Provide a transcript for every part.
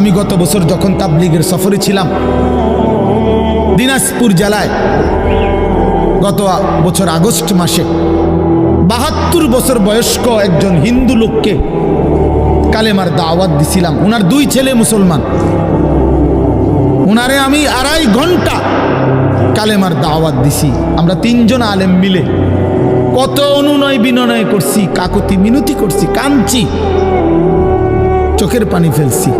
আমি গত বছর যখন তাবলীগের সফরে ছিলাম দিনাজপুর জেলায়, গত বছর আগস্ট মাসে ৭২ বছর বয়স্ক একজন হিন্দু লোককে কালেমার দাওয়াত দিছিলাম। ওনার 2 ছেলে মুসলমান। ওনারে আমি 2.5 ঘন্টা কালেমার দাওয়াত দিছি। আমরা 3 জন আলেম মিলে কত অনুনয় বিনয় করছি, কাকুতি মিনতি করছি, কাঁদছি, চোখের পানি ফেলছি।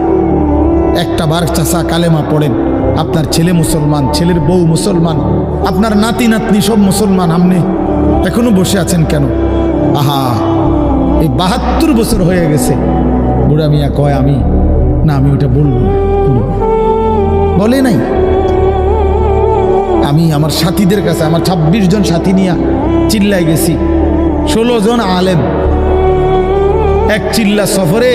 একটা বার চাচা কালেমা পড়েন, আপনার ছেলে মুসলমান, ছেলের বউ মুসলমান, আপনার নাতি নাতনি সব মুসলমান, আপনি এখনো বসে আছেন কেন? আহা, এই ৭২ বছর হয়ে গেছে। বুড়া মিয়া কয় আমি ওটা বলবো না। বলে নাই। আমি আমার সাথীদের কাছে, আমার 26 জন সাথী নিয়ে চিল্লাই গেছি। 16 জন আলেম, এক চিল্লা সফরে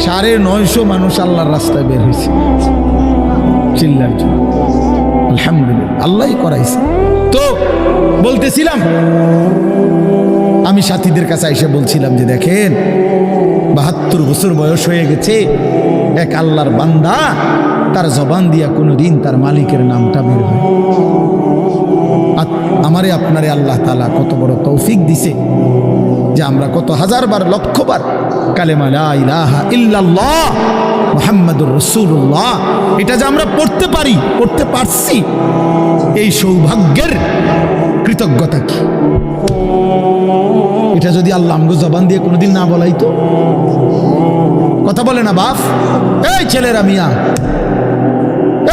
950 মানুষ আল্লাহর রাস্তায় বের হয়েছে চিল্লার জন্য। আলহামদুলিল্লাহ, আল্লাহই করাইছে। তো বলতেছিলাম, আমি সাথীদের কাছে এসে বলছিলাম যে দেখেন ৭২ বছর বয়স হয়ে গেছে, এক আল্লাহর বান্দা, তার জবান দিয়া কোনোদিন তার মালিকের নামটা বের হয়। আমারে আপনারে আল্লাহ তাআলা কত বড় তৌফিক দিছে যে আমরা কত হাজারবার, লক্ষবার কালেমা লা ইলাহা ইল্লাল্লাহ মুহাম্মাদুর রাসূলুল্লাহ এটা যে আমরা পড়তে পারি, পড়তে পারছি, এই সৌভাগ্যের কৃতজ্ঞতা কি? এটা যদি আল্লাহ আমগো জবান দিয়ে কোনোদিন না বলাইতো। কথা বলে না বাপ? এই ছেলেরা মিয়া,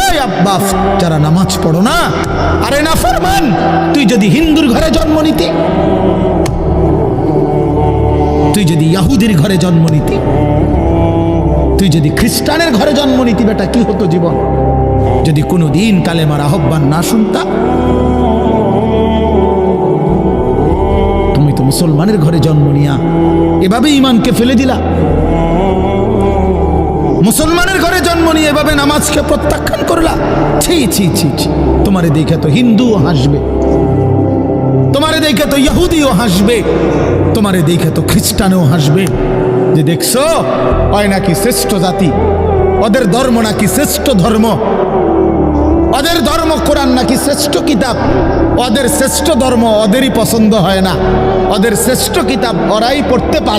এই বাপ যারা নামাজ পড়ো না, আরে না ফরমান, তুই যদি হিন্দুর ঘরে জন্ম নিতি, তুই যদি ইহুদির ঘরে জন্ম নিতি, তুই যদি খ্রিস্টানের ঘরে জন্ম নিতি, বেটা কি হতো জীবন? যদি কোনোদিন কালেমার আহ্বান না শুনতা। তুমি তো মুসলমানের ঘরে জন্ম নিয়া এভাবে ইমানকে ফেলে দিলা। মুসলমানের ঘরে জন্ম নিয়ে এভাবে নামাজকে প্রত্যাখ্যান করলা। ছি ছি ছি ছি, তোমারে দেখে তো হিন্দুও হাসবে, তোমারে দেখে তো ইহুদিও হাসবে, তোমারে দেখে তো খ্রিস্টানও হাসবে, যে দেখছো ওই নাকি শ্রেষ্ঠ জাতি, ওদের ধর্ম নাকি শ্রেষ্ঠ ধর্ম, ওদের ধর্ম কোরআন নাকি শ্রেষ্ঠ কিতাব, ওদের শ্রেষ্ঠ ধর্ম ওদেরই পছন্দ হয় না, ওদের শ্রেষ্ঠ কিতাব ওরাই পড়তে পারে।